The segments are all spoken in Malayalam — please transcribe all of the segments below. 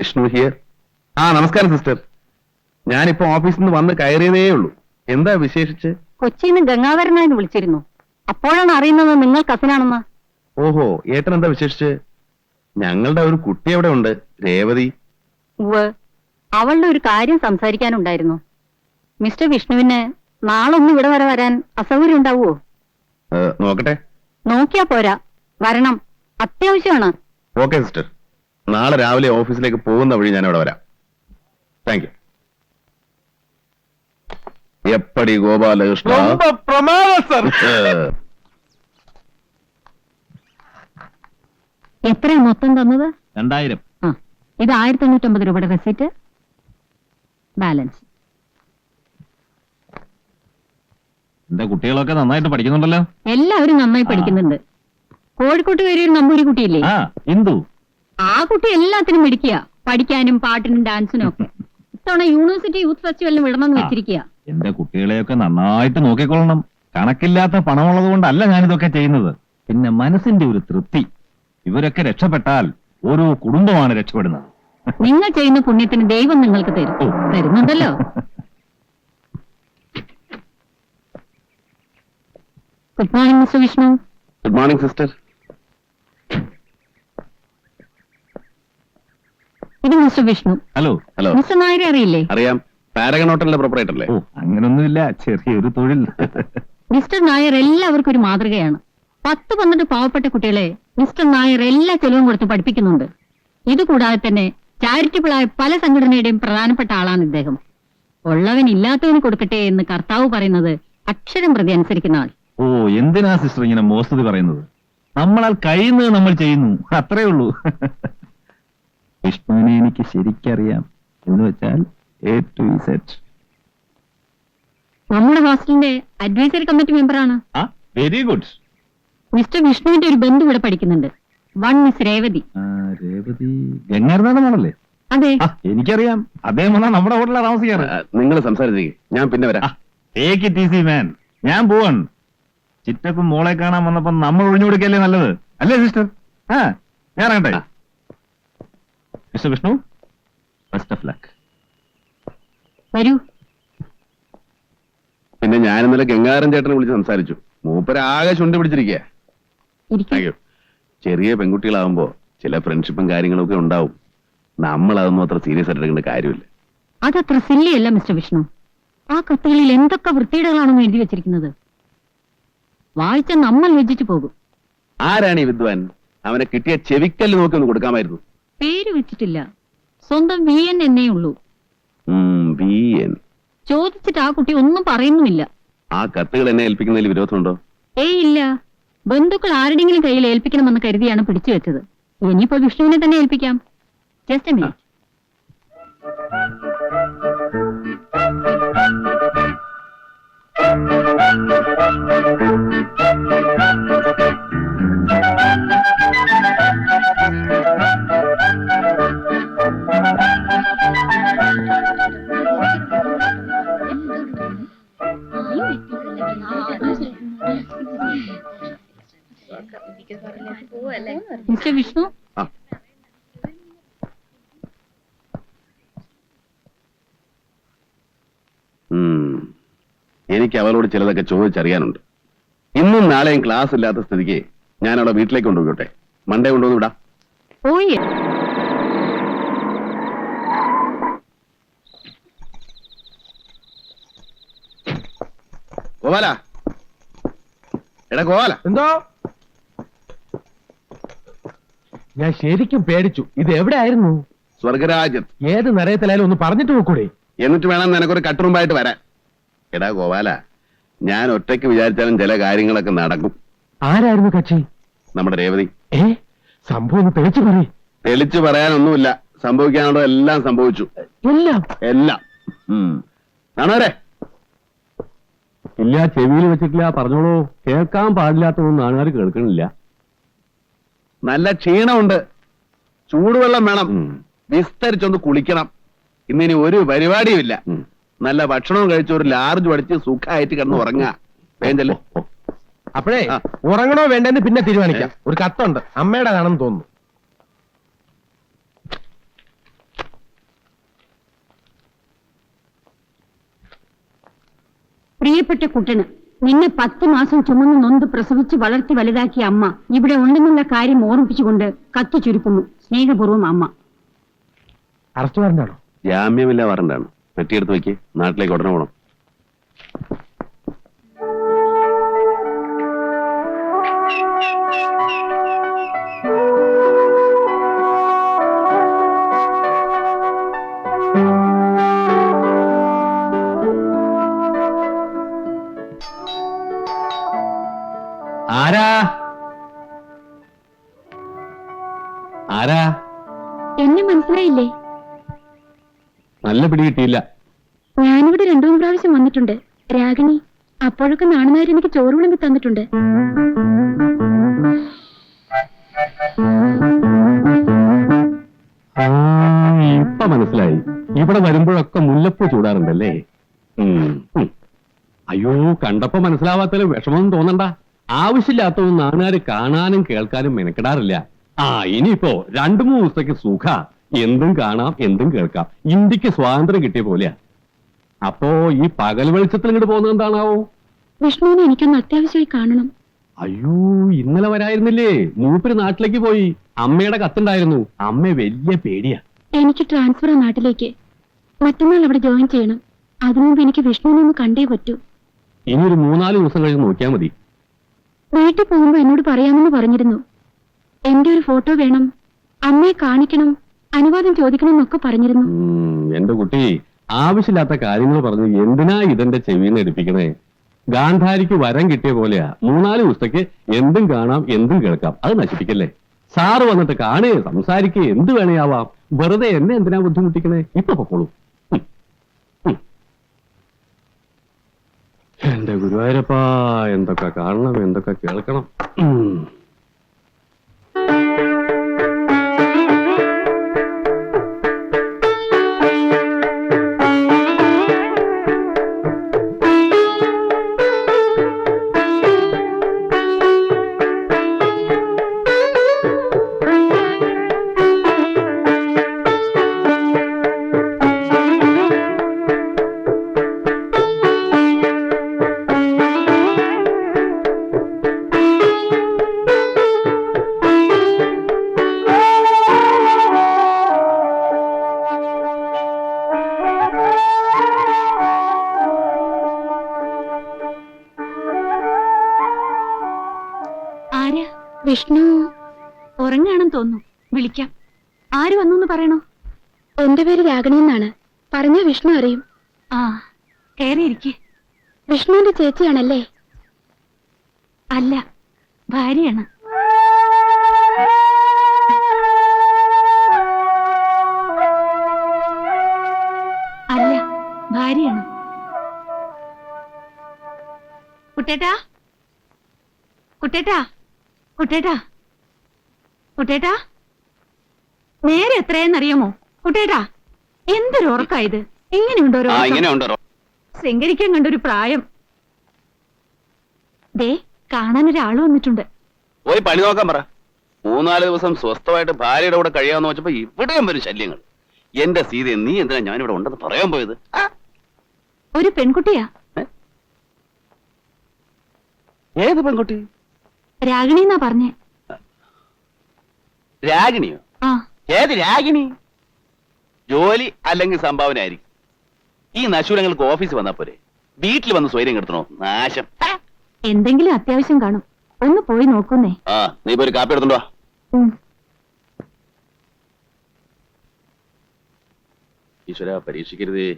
വിഷ്ണു ഹിയർ. നമസ്കാരം സിസ്റ്റർ. ഞാനിപ്പോ ഓഫീസിൽ നിന്ന് വന്ന് കയറിയതേ ഉള്ളൂ. എന്താ വിശേഷിച്ച്? കൊച്ചിയിൽ നിന്ന് ഗംഗാധരനായി വിളിച്ചിരുന്നു. അപ്പോഴാണ് അറിയുന്നത് നിങ്ങൾ കസിനാണെന്ന്. ഓഹോ, ഏട്ടൻ എന്താ വിശേഷിച്ച്? ഞങ്ങളുടെ ഒരു കുട്ടി അവിടെ ഉണ്ട്, രേവതി. അവളുടെ ഒരു കാര്യം സംസാരിക്കാനുണ്ടായിരുന്നു. മിസ്റ്റർ വിഷ്ണുവിന് നാളൊന്നും ഇവിടെ വരെ വരാൻ അസൗകര്യം ഉണ്ടാവുമോ? നോക്കട്ടെ. നോക്കിയാ പോരാ, വരണം, അത്യാവശ്യമാണ്. ഓക്കെ സിസ്റ്റർ, നാളെ രാവിലെ ഓഫീസിലേക്ക് പോകുന്ന വഴി ഞാൻ അവിടെ വരാം. Thank you. എപ്പടി ഗോപാലകൃഷ്ണ. എത്രയാ മൊത്തം തന്നത്? 2000. ഇത് 1550 രൂപയുടെ റെസിറ്റ്, ബാലൻസ്. എന്റെ കുട്ടികളൊക്കെ നന്നായിട്ട് പഠിക്കുന്നുണ്ടല്ലോ. എല്ലാവരും നന്നായി പഠിക്കുന്നുണ്ട്. കോഴിക്കോട്ട് കയറിയ ഒരു നമ്പൂരി കുട്ടിയില്ലേ, ഇന്ദു, ആ കുട്ടി എല്ലാത്തിനും മിടിക്കുക, പഠിക്കാനും പാട്ടിനും ഡാൻസിനും ഒക്കെ. ഇത്തവണ യൂണിവേഴ്സിറ്റി യൂത്ത് ഫെസ്റ്റിവലിന് വിടണമെന്ന് വെച്ചിരിക്കുക. എന്റെ കുട്ടികളെയൊക്കെ നന്നായിട്ട് നോക്കിക്കൊള്ളണം. കണക്കില്ലാത്ത പണമുള്ളത് കൊണ്ടല്ല ഞാനിതൊക്കെ ചെയ്യുന്നത്. പിന്നെ മനസ്സിന്റെ ഒരു തൃപ്തി. ഇവരൊക്കെ രക്ഷപ്പെട്ടാൽ ഓരോ കുടുംബമാണ് രക്ഷപ്പെടുന്നത്. നിങ്ങൾ ചെയ്യുന്ന പുണ്യത്തിന് ദൈവം നിങ്ങൾക്ക് തരുന്നുണ്ടല്ലോ. Good morning mister Vishnu. Good morning sister. ഇത് mister Vishnu. Hello. Hello. Mister നായരെ അറിയില്ലേ? അറിയാം, പാരഗൺ ഹോട്ടലിന്റെ പ്രൊപ്പറേറ്റർ അല്ലേ? അങ്ങനൊന്നുമില്ല, ചെറിയൊരു തൊഴിൽ. മിസ്റ്റർ നായർ എല്ലാവർക്കും ഒരു മാതൃകയാണ്. 10-12 പാവപ്പെട്ട കുട്ടികളെ മിസ്റ്റർ നായർ എല്ലാ ചെലവും കൊടുത്ത് പഠിപ്പിക്കുന്നുണ്ട്. ഇതുകൂടാതെ തന്നെ ചാരിറ്റബിളായ പല സംഘടനയുടെയും പ്രധാനപ്പെട്ട ആളാണ് ഇദ്ദേഹം. ഉള്ളവൻ ഇല്ലാത്തവന് കൊടുക്കട്ടെ എന്ന് കർത്താവ് പറയുന്നത് അക്ഷരം പ്രതി അനുസരിക്കുന്ന ആൾ. എന്തിനാ സിസ്റ്റർ ഇങ്ങനെ മോസ്തുതി പറയുന്നത്? നമ്മളാൽ കഴിയുന്നത് നമ്മൾ ചെയ്യുന്നു, അത്രേ ഉള്ളൂ. വിഷ്ണുവിനെ എനിക്ക് ശരിക്കറിയാം. എന്ന് വെച്ചാൽ A to Z. നമ്മുടെ ഹോസ്റ്റലിന്റെ അഡ്വൈസറി കമ്മിറ്റി മെമ്പറാണ്. Very good. മിസ്റ്റർ വിഷ്ണുവിന്റെ ഒരു ബന്ധു ഇവിടെ പഠിക്കുന്നുണ്ട്, മിസ് രേവതി. രേവതി ഗംഗാരനാഥ മോളല്ലേ? അതെ, എനിക്കറിയാം. അദ്ദേഹം വന്നാൽ നമ്മുടെ ഹോട്ടലിലാണ് താമസിക്കാറ്. നിങ്ങൾ സംസാരിച്ചേ, ഞാൻ പിന്നെ വരാം. Take it easy man. ഞാൻ പോവാൻ. ചിറ്റപ്പം മോളെ കാണാൻ വന്നപ്പോ നമ്മൾ ഒഴിഞ്ഞു കൊടുക്കല്ലേ നല്ലത്, അല്ലേ സിസ്റ്റർ? ഞാൻ ഇറങ്ങട്ടെ. Mister Vishnu, best of luck. വരൂ. പിന്നെ ഞാൻ ഇന്നലെ ഗംഗാരൻ ചേട്ടനെ വിളിച്ച് സംസാരിച്ചു. മൂപ്പരാകെ ചുണ്ടി പിടിച്ചിരിക്കുക. ചെറിയ പെൺകുട്ടികളാവുമ്പോ ചില ഫ്രണ്ട്ഷിപ്പും കാര്യങ്ങളൊക്കെ ഉണ്ടാവും. നമ്മൾ അതൊന്നും അത്ര സീരിയസ് ആയിട്ട് എടുക്കേണ്ട കാര്യമില്ല. അതത്ര സില്ലിയല്ല മിസ്റ്റർ വിഷ്ണു. ആ കത്തുകളിൽ എന്തൊക്കെ വൃത്തിയിടകളാണെന്ന് എഴുതി വെച്ചിരിക്കുന്നത്. വായിച്ച നമ്മൾ വെച്ചിട്ട് പോകും. ആരാണ് ഈ വിദ്വാൻ? അവനെ കിട്ടിയ ചെവിക്കല്ല് നോക്കി ഒന്ന് കൊടുക്കാമായിരുന്നു. പേര് വെച്ചിട്ടില്ല, സ്വന്തം VN എന്നേ ഉള്ളൂ. VN ചോദിച്ചിട്ട് ആ കുട്ടി ഒന്നും പറയുന്നുമില്ല. ആ കത്തുകൾ എന്നെ ഏൽപ്പിക്കുന്നതിൽ വിരോധമുണ്ടോ? ഇല്ല. ബന്ധുക്കൾ ആരുടെങ്കിലും കയ്യിൽ ഏൽപ്പിക്കണമെന്ന് കരുതിയാണ് പിടിച്ചു വെച്ചത്. ഇനിയിപ്പോ വിഷ്ണുവിനെ തന്നെ ഏൽപ്പിക്കാം. Just a minute. Mister Vishnu, എനിക്ക് അവളോട് ചിലതൊക്കെ ചോദിച്ചറിയാനുണ്ട്. ഇന്നും നാളെയും ക്ലാസ് ഇല്ലാത്ത സ്ഥിതിക്ക് ഞാൻ അവളെ വീട്ടിലേക്ക് കൊണ്ടുപോയിട്ടെ. മൺഡേ കൊണ്ടുവന്ന് വിടാം. ഗോപാല, എടാ ഗോപാല. എന്തോ? ഞാൻ ശരിക്കും പേടിച്ചു. ഇത് എവിടെയായിരുന്നു? സ്വർഗരാജ്യത്ത്. ഏത് നരയത്തിലായാലും ഒന്ന് പറഞ്ഞിട്ട് നോക്കൂടെ? എന്നിട്ട് വേണം നിനക്കൊരു കട്ടുറുമ്പായിട്ട് വരാൻ. എടാ ഗോപാല, ഞാൻ ഒറ്റയ്ക്ക് വിചാരിച്ചാലും ചില കാര്യങ്ങളൊക്കെ നടക്കും. ആരായിരുന്നു കക്ഷി? നമ്മുടെ രേവതി. സംഭവം ഒന്ന് തെളിച്ചു പറയും. തെളിച്ചു പറയാനൊന്നുമില്ല. സംഭവിക്കാനുണ്ടോ എല്ലാം സംഭവിച്ചു. എല്ലാം ആണോരെ? ഇല്ല, ചെവിയിൽ വെച്ചിട്ടില്ല. പറഞ്ഞോളൂ. കേൾക്കാൻ പാടില്ലാത്തതൊന്നും നാട്ടുകാർ കേൾക്കണില്ല. നല്ല ക്ഷീണമുണ്ട്. ചൂടുവെള്ളം വേണം. വിസ്തരിച്ചൊന്ന് കുളിക്കണം. ഇന്നിനി ഒരു പരിപാടിയും ഇല്ല. നല്ല ഭക്ഷണവും കഴിച്ച് ഒരു ലാർജ് പഠിച്ച് സുഖമായിട്ട് കിടന്ന് ഉറങ്ങാ. വേണ്ടല്ലേ? അപ്പോഴേ ഉറങ്ങണോ വേണ്ടെന്ന് പിന്നെ തീരുമാനിക്കാം. ഒരു കത്തുണ്ട്, അമ്മയുടെ കാണുമെന്ന് തോന്നുന്നു. പ്രിയപ്പെട്ട കുട്ടന് നിന്നെ 10 മാസം ചുമന്ന് നൊന്ത് പ്രസവിച്ച് വളർത്തി വലുതാക്കിയ അമ്മ ഇവിടെ ഉണ്ടെന്നുള്ള കാര്യം ഓർമ്മിപ്പിച്ചുകൊണ്ട് കത്ത് ചുരുക്കുന്നു. സ്നേഹപൂർവ്വം അമ്മ. അറസ്റ്റ് വാറന്റാണോ? ജാമ്യമില്ല വാറണ്ടാണ്. പെട്ടിയെടുത്ത് വെക്ക്, നാട്ടിലേക്ക് ഉടനെ പോണം. ആരാ ആരാ? എന്നെ മനസ്സിലായില്ലേ? നല്ല പിടി കിട്ടിയില്ല. ഞാനിവിടെ 2-3 പ്രാവശ്യം വന്നിട്ടുണ്ട്. രാഗിണി. അപ്പോഴൊക്കെ നാണുനായർ എനിക്ക് ചോറ് വിളമ്പി തന്നിട്ടുണ്ട്. ഇപ്പൊ മനസ്സിലായി. ഇവിടെ വരുമ്പോഴൊക്കെ മുല്ലപ്പൂ ചൂടാറുണ്ടല്ലേ? അയ്യോ, കണ്ടപ്പോ മനസ്സിലാവാത്തതിൽ വിഷമമൊന്നും തോന്നണ്ട. ആവശ്യമില്ലാത്തൊന്നും നാണുകാര് കാണാനും കേൾക്കാനും മെനക്കെടാറില്ല. ഇനിയിപ്പോ 2-3 ദിവസത്തേക്ക് സുഖ. എന്തും കാണാം, എന്തും കേൾക്കാം. ഇന്ത്യക്ക് സ്വാതന്ത്ര്യം കിട്ടിയ പോലെയാ. അപ്പോ ഈ പകൽ വെളിച്ചത്തിൽ ഇങ്ങോട്ട് പോകുന്നത് എന്താണാവോ? വിഷ്ണുവിനെ എനിക്കൊന്ന് അത്യാവശ്യമായി കാണണം. അയ്യോ, ഇന്നലെ വരായിരുന്നില്ലേ? മൂപ്പര് നാട്ടിലേക്ക് പോയി. അമ്മയുടെ കത്തുണ്ടായിരുന്നു. അമ്മ വലിയ പേടിയാ. എനിക്ക് ട്രാൻസ്ഫർ നാട്ടിലേക്ക്. മറ്റന്നാൾ അവിടെ ജോയിൻ ചെയ്യണം. അതിനുമുമ്പ് എനിക്ക് വിഷ്ണുവിനെ ഒന്ന് കണ്ടേ പറ്റൂ. ഇനി ഒരു 3-4 ദിവസം കഴിഞ്ഞ് നോക്കിയാൽ മതി. വീട്ടിൽ പോകുമ്പോ എന്നോട് പറയാമെന്ന് പറഞ്ഞിരുന്നു. എന്റെ ഒരു ഫോട്ടോ വേണം, അമ്മയെ കാണിക്കണം, അനുവാദം ചോദിക്കണം എന്നൊക്കെ പറഞ്ഞിരുന്നു. എന്റെ കുട്ടി, ആവശ്യമില്ലാത്ത കാര്യങ്ങൾ പറഞ്ഞ് എന്തിനാ ഇതെന്റെ ചെവിന്ന് എടുപ്പിക്കണേ? ഗാന്ധാരിക്ക് വരം കിട്ടിയ പോലെയാ. 3-4 ദിവസത്തേക്ക് എന്തും കാണാം, എന്തും കേൾക്കാം. അത് നശിപ്പിക്കല്ലേ. സാറ് വന്നിട്ട് കാണേ, സംസാരിക്കേ, എന്ത് വേണേയാവാം. വെറുതെ എന്നെ എന്തിനാ ബുദ്ധിമുട്ടിക്കണേ? ഇപ്പൊ പൊക്കോളൂ. എന്റെ ഗുരുവായൂരപ്പാ, എന്തൊക്കെ കാണണം, എന്തൊക്കെ കേൾക്കണം. വിഷ്ണു ഉറങ്ങാണെന്ന് തോന്നുന്നു. വിളിക്കാം. ആര് വന്നു പറയണോ? എന്റെ പേര് രാഗിണി എന്നാണ്. പറഞ്ഞ വിഷ്ണു അറിയും. കയറിയിരിക്കെ. വിഷ്ണുവിന്റെ ചേച്ചിയാണല്ലേ? അല്ല, ഭാര്യയാണ്. അല്ല, ഭാര്യയാണ്. കുട്ടേട്ടാ, കുട്ടേട്ടാ, കുട്ടേട്ടാ, കുട്ടേട്ടാ, നേരെ എത്രയെന്നറിയാമോ? കുട്ടേട്ടാ, എന്തൊരു ഉറക്കായത്! എങ്ങനെയുണ്ടോ? ശൃംഗരിക്കാൻ കണ്ടൊരു പ്രായം. ദേ, കാണാനൊരാള് വന്നിട്ടുണ്ട്. പോയി പണി നോക്കാൻ പറ. 3-4 ദിവസം സ്വസ്ഥമായിട്ട് ഭാര്യയുടെ കൂടെ കഴിയാന്ന് വെച്ചപ്പോ ഇവിടെയും വരും ശല്യങ്ങൾ. എന്റെ സീത, നീ എന്തിനാ ഞാനിവിടെ ഉണ്ടെന്ന് പറയാൻ പോയത്? ഒരു പെൺകുട്ടിയാ. ഏത് പെൺകുട്ടി? രാഗിണി എന്നാ പറഞ്ഞേ. രാഗിണിയോ? ഏത് രാഗിണി? ജോലി അല്ലെങ്കിൽ സംഭാവന ആയിരിക്കും. ഈ നശൂലങ്ങൾക്ക് ഓഫീസ് വന്നാ പോരെ? വീട്ടിൽ വന്ന് സ്വൈര്യം കെടുത്തണോ? നാശം. എന്തെങ്കിലും അത്യാവശ്യം കാണും. ഒന്ന് പോയി നോക്കുന്നേ. നീ പോയി കാപ്പി എടുത്തുണ്ടോ? ഈശ്വര, പരീക്ഷിക്കരുതേ.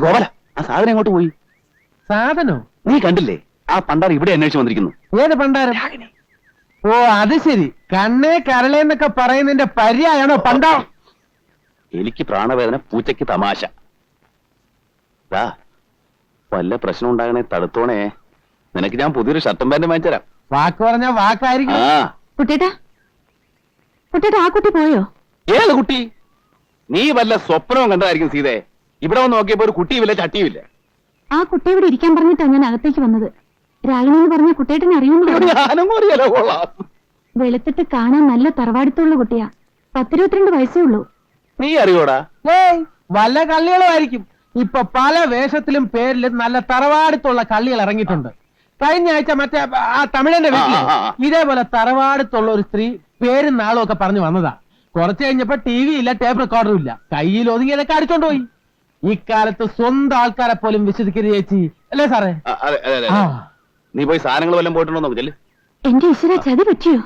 ഗോപാല, ആ സാധനം എങ്ങോട്ട് പോയി? സാധനോ? നീ കണ്ടില്ലേ? ആ പണ്ടാർ ഇവിടെ അന്വേഷിച്ച് വന്നിരിക്കുന്നു. ഏത് പണ്ടാരം? ഓ, അത് ശരി. കണ്ണേ കരളേന്നൊക്കെ പറയുന്നതിന്റെ പര്യായാണോ പണ്ടാർ? എനിക്ക് പ്രാണവേദന, പൂച്ചയ്ക്ക് തമാശ. വല്ല പ്രശ്നം ഉണ്ടാകണേ തടുത്തോണേ. നിനക്ക് ഞാൻ പുതിയൊരു ഷർട്ടും പാന്റും വാങ്ങിച്ചു തരാം. വാക്ക് പറഞ്ഞ വാക്കായിരിക്കും. കുട്ടേട്ടാ, കുട്ടേട്ടാ, ആ കുട്ടി പോയോ? ഏത് കുട്ടി? നീ വല്ല സ്വപ്നവും കണ്ടതായിരിക്കും സീതേ. ഇവിടെ വന്ന് നോക്കിയപ്പോ ഒരു കുട്ടിയുമില്ല, ചട്ടിയുമില്ല. ആ കുട്ടി ഇവിടെ ഇരിക്കാൻ പറഞ്ഞിട്ടാ ഞാൻ അകത്തേക്ക് വന്നത്. രാഗിണി എന്ന് പറഞ്ഞ കുട്ടിയേട്ടനെ അറിയുന്നില്ല. ഞാനും അറിയാലോ. കൊള്ളാം. വെളുത്തിട്ട് കാണാൻ നല്ല തറവാടിത്തുള്ള കുട്ടിയാ. 10-22 വയസ്സേ ഉള്ളൂ. നീ അറിയോടാ? ഏയ് വല്ല കള്ളികളും ആയിരിക്കും. ഇപ്പൊ പല വേഷത്തിലും പേരിലും നല്ല തറവാടുത്തുള്ള കള്ളികൾ ഇറങ്ങിയിട്ടുണ്ട്. കഴിഞ്ഞ ആഴ്ച മറ്റേ ആ തമിഴന്റെ വീട്ടില് ഇതേപോലെ തറവാടുത്തുള്ള ഒരു സ്ത്രീ പേരും നാളും ഒക്കെ പറഞ്ഞു വന്നതാ. കുറച്ച് കഴിഞ്ഞപ്പോ ടി വി ഇല്ല, ടേപ്പ് റെക്കോർഡറും ഇല്ല. കയ്യിൽ ഒതുങ്ങിയതൊക്കെ അടിച്ചോണ്ട് പോയി. ഇക്കാലത്ത് സ്വന്തം ആൾക്കാരെ പോലും വിശ്വസിക്കരുത് ചേച്ചി, അല്ലേ സാറേ? അതെ. ആ. നീ പോയി സാധനങ്ങൾ വല്ലതും പോയിട്ടുണ്ടോ നോക്ക്. ചെല്ല്. എന്റെ ഈശ്വര ചതി പറ്റിയോ?